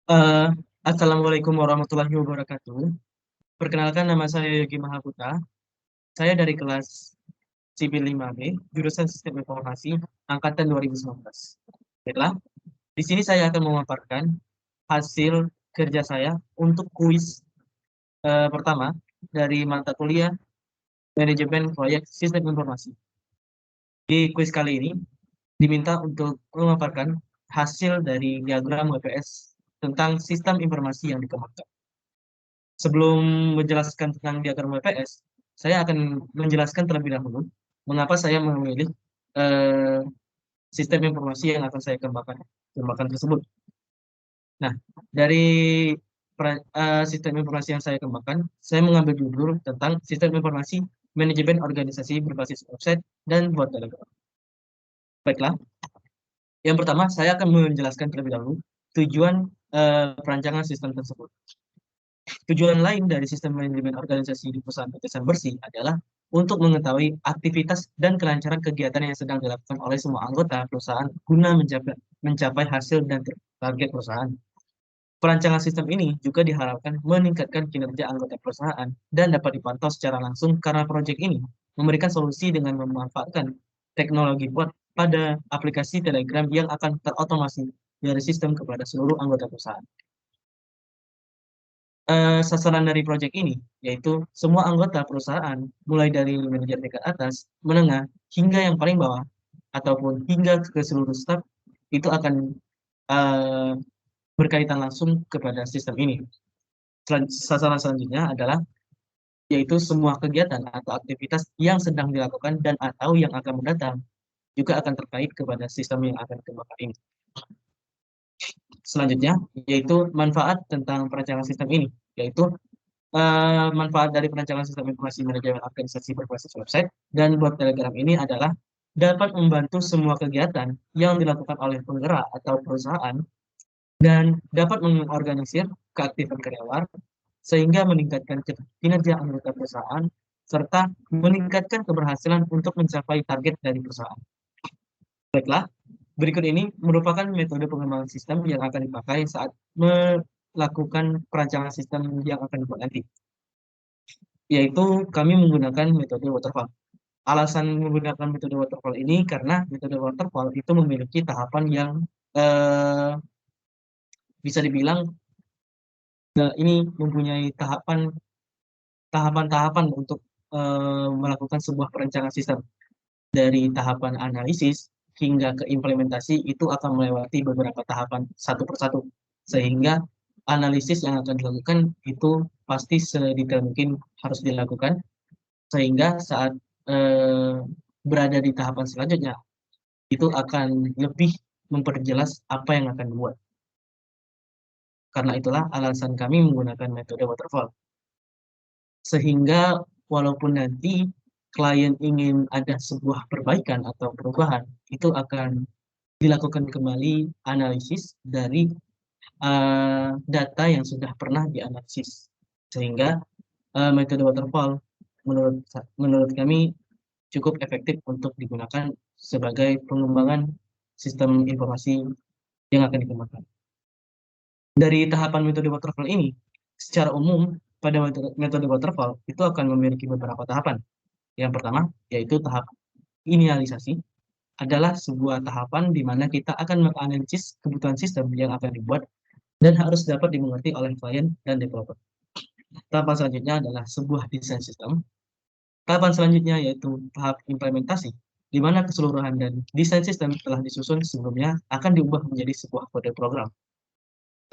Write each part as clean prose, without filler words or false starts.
Eh, Assalamualaikum warahmatullahi wabarakatuh. Perkenalkan, nama saya Yogi Mahaputra. Saya dari kelas Sipil 5B, jurusan Sistem Informasi, angkatan 2019. Baiklah, di sini saya akan memaparkan hasil kerja saya untuk kuis pertama dari mata kuliah Manajemen Proyek Sistem Informasi. Di kuis kali ini diminta untuk memaparkan hasil dari diagram WPS tentang sistem informasi yang dikembangkan. Sebelum menjelaskan tentang diagram WPS, saya akan menjelaskan terlebih dahulu mengapa saya memilih eh, sistem informasi yang akan saya kembangkan tersebut. Nah, dari sistem informasi yang saya kembangkan, saya mengambil judul tentang sistem informasi manajemen organisasi berbasis website dan bot Telegram. Baiklah, yang pertama saya akan menjelaskan terlebih dahulu tujuan perancangan sistem tersebut. Tujuan lain dari sistem manajemen organisasi di perusahaan tetesan bersih adalah untuk mengetahui aktivitas dan kelancaran kegiatan yang sedang dilakukan oleh semua anggota perusahaan guna mencapai hasil dan target perusahaan. Perancangan sistem ini juga diharapkan meningkatkan kinerja anggota perusahaan dan dapat dipantau secara langsung karena proyek ini memberikan solusi dengan memanfaatkan teknologi bot pada aplikasi Telegram yang akan terotomasi dari sistem kepada seluruh anggota perusahaan. Sasaran dari proyek ini, yaitu semua anggota perusahaan, mulai dari manajer tingkat atas, menengah, hingga yang paling bawah, ataupun hingga ke seluruh staf, itu akan eh, berkaitan langsung kepada sistem ini. Sasaran selanjutnya adalah, yaitu semua kegiatan atau aktivitas yang sedang dilakukan dan atau yang akan mendatang, juga akan terkait kepada sistem yang akan dikembangkan ini. Selanjutnya, yaitu manfaat tentang perancangan sistem ini, yaitu manfaat dari perancangan sistem informasi manajemen organisasi berbasis website dan bot Telegram ini adalah dapat membantu semua kegiatan yang dilakukan oleh penggerak atau perusahaan dan dapat mengorganisir keaktifan karyawan sehingga meningkatkan kinerja anggota perusahaan serta meningkatkan keberhasilan untuk mencapai target dari perusahaan. Baiklah, berikut ini merupakan metode pengembangan sistem yang akan dipakai saat melakukan perancangan sistem yang akan dibuat nanti, yaitu kami menggunakan metode waterfall. Alasan menggunakan metode waterfall ini karena metode waterfall itu memiliki tahapan yang eh, bisa dibilang ini mempunyai tahapan-tahapan untuk melakukan sebuah perencanaan sistem. Dari tahapan analisis hingga ke implementasi itu akan melewati beberapa tahapan satu persatu. Sehingga analisis yang akan dilakukan itu pasti sedetail mungkin harus dilakukan sehingga saat eh, berada di tahapan selanjutnya itu akan lebih memperjelas apa yang akan dibuat. Karena itulah alasan kami menggunakan metode waterfall. Sehingga walaupun nanti klien ingin ada sebuah perbaikan atau perubahan, itu akan dilakukan kembali analisis dari data yang sudah pernah dianalisis. Sehingga metode waterfall menurut menurut kami cukup efektif untuk digunakan sebagai pengembangan sistem informasi yang akan dikembangkan. Dari tahapan metode waterfall ini, secara umum pada metode waterfall itu akan memiliki beberapa tahapan. Yang pertama, yaitu tahap inisialisasi, adalah sebuah tahapan di mana kita akan menganalisis kebutuhan sistem yang akan dibuat dan harus dapat dimengerti oleh klien dan developer. Tahapan selanjutnya adalah sebuah desain sistem. Tahapan selanjutnya yaitu tahap implementasi, di mana keseluruhan dan desain sistem telah disusun sebelumnya akan diubah menjadi sebuah kode program.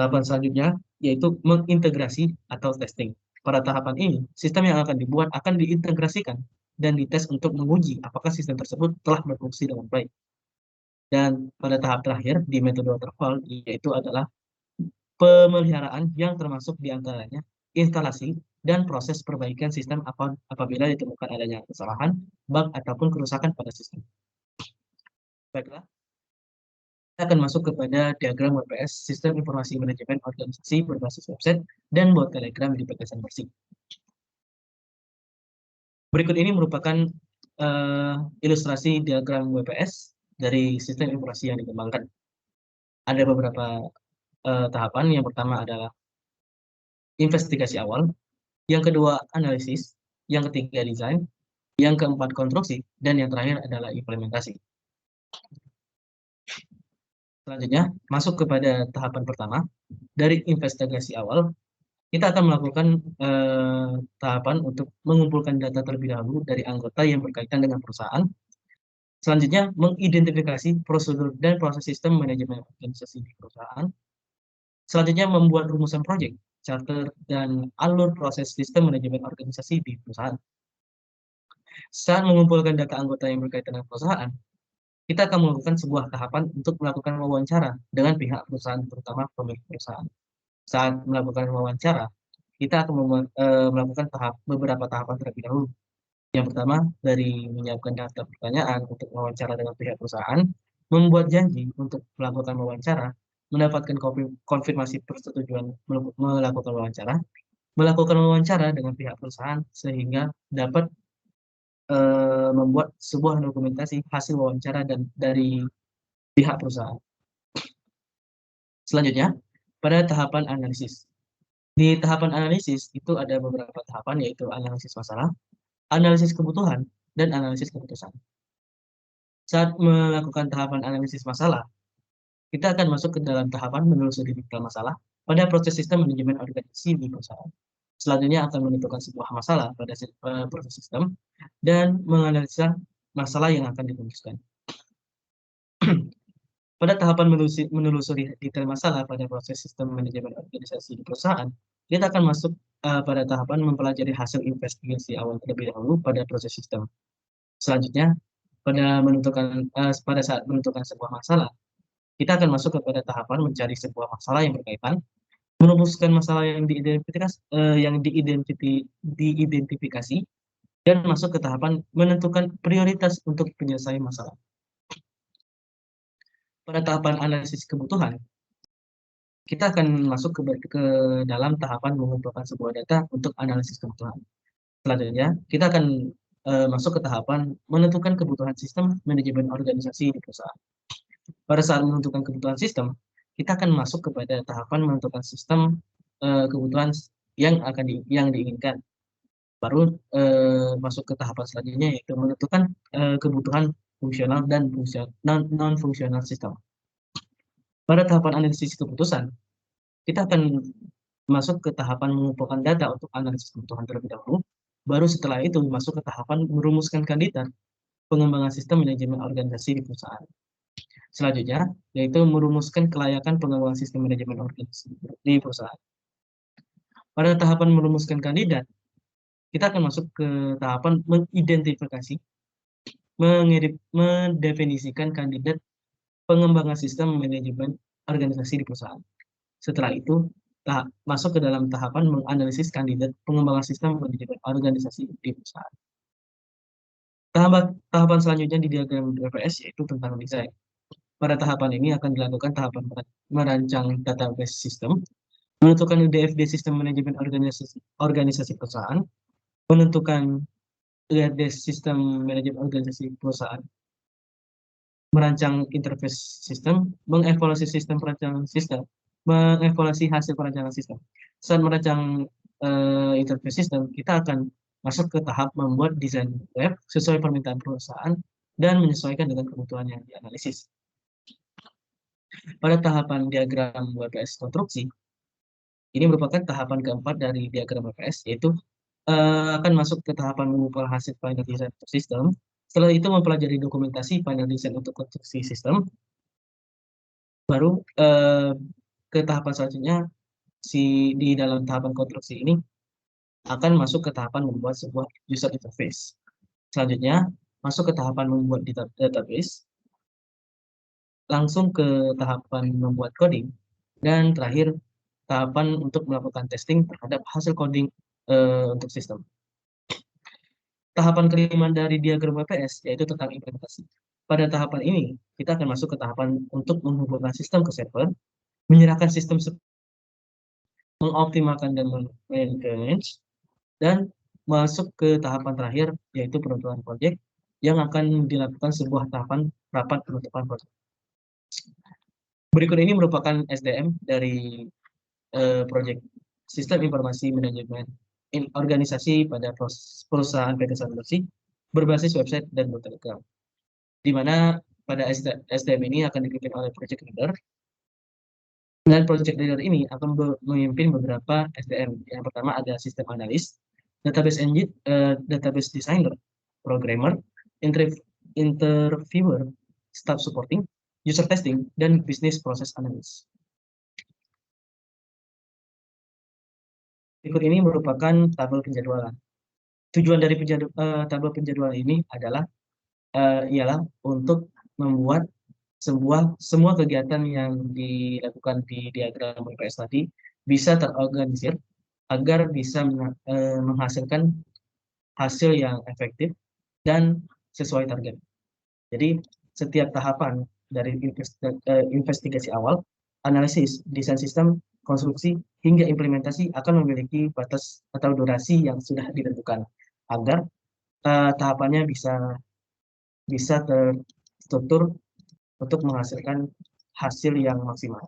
Tahapan selanjutnya yaitu mengintegrasi atau testing. Pada tahapan ini, sistem yang akan dibuat akan diintegrasikan dan dites untuk menguji apakah sistem tersebut telah berfungsi dengan baik. Dan pada tahap terakhir di metode waterfall yaitu adalah pemeliharaan yang termasuk diantaranya instalasi dan proses perbaikan sistem apabila ditemukan adanya kesalahan, bug, ataupun kerusakan pada sistem. Baiklah, kita akan masuk kepada diagram WPS Sistem Informasi Manajemen Organisasi berbasis website dan bot Telegram di Pegasan Bersih. Berikut ini merupakan ilustrasi diagram WPS dari sistem informasi yang dikembangkan. Ada beberapa tahapan. Yang pertama adalah investigasi awal, yang kedua analisis, yang ketiga desain, yang keempat konstruksi, dan yang terakhir adalah implementasi. Selanjutnya, masuk kepada tahapan pertama. Dari investigasi awal, kita akan melakukan tahapan untuk mengumpulkan data terlebih dahulu dari anggota yang berkaitan dengan perusahaan. Selanjutnya, mengidentifikasi prosedur dan proses sistem manajemen organisasi di perusahaan. Selanjutnya, membuat rumusan proyek, charter, dan alur proses sistem manajemen organisasi di perusahaan. Saat mengumpulkan data anggota yang berkaitan dengan perusahaan, kita akan melakukan sebuah tahapan untuk melakukan wawancara dengan pihak perusahaan, terutama pemilik perusahaan. Saat melakukan wawancara, kita akan melakukan beberapa tahapan terlebih dahulu. Yang pertama, dari menyiapkan daftar pertanyaan untuk wawancara dengan pihak perusahaan, membuat janji untuk melakukan wawancara, mendapatkan konfirmasi persetujuan melakukan wawancara dengan pihak perusahaan sehingga dapat membuat sebuah dokumentasi hasil wawancara dan dari pihak perusahaan. Selanjutnya, pada tahapan analisis. Di tahapan analisis itu ada beberapa tahapan, yaitu analisis masalah, analisis kebutuhan, dan analisis keputusan. Saat melakukan tahapan analisis masalah, kita akan masuk ke dalam tahapan menelusuri detail masalah pada proses sistem manajemen organisasi di perusahaan. Selanjutnya akan menentukan sebuah masalah pada proses sistem dan menganalisa masalah yang akan dirumuskan. Pada tahapan menelusuri detail masalah pada proses sistem manajemen organisasi di perusahaan, kita akan masuk pada tahapan mempelajari hasil investigasi awal terlebih dahulu pada proses sistem. Selanjutnya, pada saat menentukan sebuah masalah, kita akan masuk kepada tahapan mencari sebuah masalah yang berkaitan, merumuskan masalah yang diidentifikasi, dan masuk ke tahapan menentukan prioritas untuk penyelesaian masalah. Pada tahapan analisis kebutuhan, kita akan masuk ke dalam tahapan mengumpulkan sebuah data untuk analisis kebutuhan. Selanjutnya, kita akan masuk ke tahapan menentukan kebutuhan sistem manajemen organisasi di perusahaan. Pada saat menentukan kebutuhan sistem, kita akan masuk kepada tahapan menentukan sistem kebutuhan yang diinginkan. Baru masuk ke tahapan selanjutnya, yaitu menentukan kebutuhan fungsional dan non-fungsional sistem. Pada tahapan analisis keputusan, kita akan masuk ke tahapan mengumpulkan data untuk analisis kebutuhan terlebih dahulu. Baru setelah itu masuk ke tahapan merumuskan kandidat pengembangan sistem manajemen organisasi di perusahaan. Selanjutnya, yaitu merumuskan kelayakan pengembangan sistem manajemen organisasi di perusahaan. Pada tahapan merumuskan kandidat, kita akan masuk ke tahapan mengidentifikasi, mendefinisikan kandidat pengembangan sistem manajemen organisasi di perusahaan. Setelah itu, masuk ke dalam tahapan menganalisis kandidat pengembangan sistem manajemen organisasi di perusahaan. Tahapan selanjutnya di diagram WPS yaitu tentang desain. Pada tahapan ini akan dilakukan tahapan merancang database sistem, menentukan DFD sistem manajemen organisasi perusahaan, menentukan DFD sistem manajemen organisasi perusahaan, merancang interface sistem, mengevaluasi sistem perancangan sistem, mengevaluasi hasil perancangan sistem. Saat merancang interface sistem, kita akan masuk ke tahap membuat desain web sesuai permintaan perusahaan dan menyesuaikan dengan kebutuhan yang dianalisis. Pada tahapan diagram WPS konstruksi, ini merupakan tahapan keempat dari diagram WPS, yaitu akan masuk ke tahapan mengumpulkan hasil final design untuk sistem. Setelah itu mempelajari dokumentasi final design untuk konstruksi sistem. Baru ke tahapan selanjutnya, di dalam tahapan konstruksi ini akan masuk ke tahapan membuat sebuah user interface. Selanjutnya, masuk ke tahapan membuat database, langsung ke tahapan membuat coding, dan terakhir tahapan untuk melakukan testing terhadap hasil coding untuk sistem. Tahapan kelima dari diagram WPS yaitu tentang implementasi. Pada tahapan ini, kita akan masuk ke tahapan untuk menghubungkan sistem ke server, menyerahkan sistem, mengoptimalkan dan maintenance, dan masuk ke tahapan terakhir yaitu penutupan proyek yang akan dilakukan sebuah tahapan rapat penutupan proyek. Berikut ini merupakan SDM dari proyek Sistem Informasi Manajemen organisasi pada perusahaan PT Sanusi berbasis website dan bot Telegram, di mana pada SDM ini akan dipimpin oleh project leader, dan project leader ini akan memimpin beberapa SDM. Yang pertama ada sistem analis, database engine, database designer, programmer, interviewer, staff supporting, user testing, dan business process analyst. Berikut ini merupakan tabel penjadwalan. Tujuan dari tabel penjadwalan ini ialah untuk membuat semua kegiatan yang dilakukan di diagram WPS tadi bisa terorganisir agar bisa menghasilkan hasil yang efektif dan sesuai target. Jadi setiap tahapan dari investigasi awal, analisis, desain sistem, konstruksi, hingga implementasi akan memiliki batas atau durasi yang sudah ditentukan agar tahapannya bisa terstruktur untuk menghasilkan hasil yang maksimal.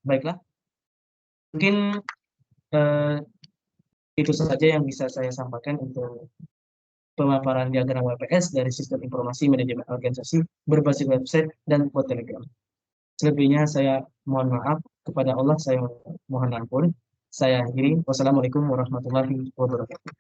Baiklah, mungkin eh, itu saja yang bisa saya sampaikan untuk pemaparan diagram WPS dari Sistem Informasi Manajemen Organisasi berbasis website dan bot Telegram. Selebihnya saya mohon maaf, kepada Allah saya mohon ampun. Saya akhiri. Wassalamualaikum warahmatullahi wabarakatuh.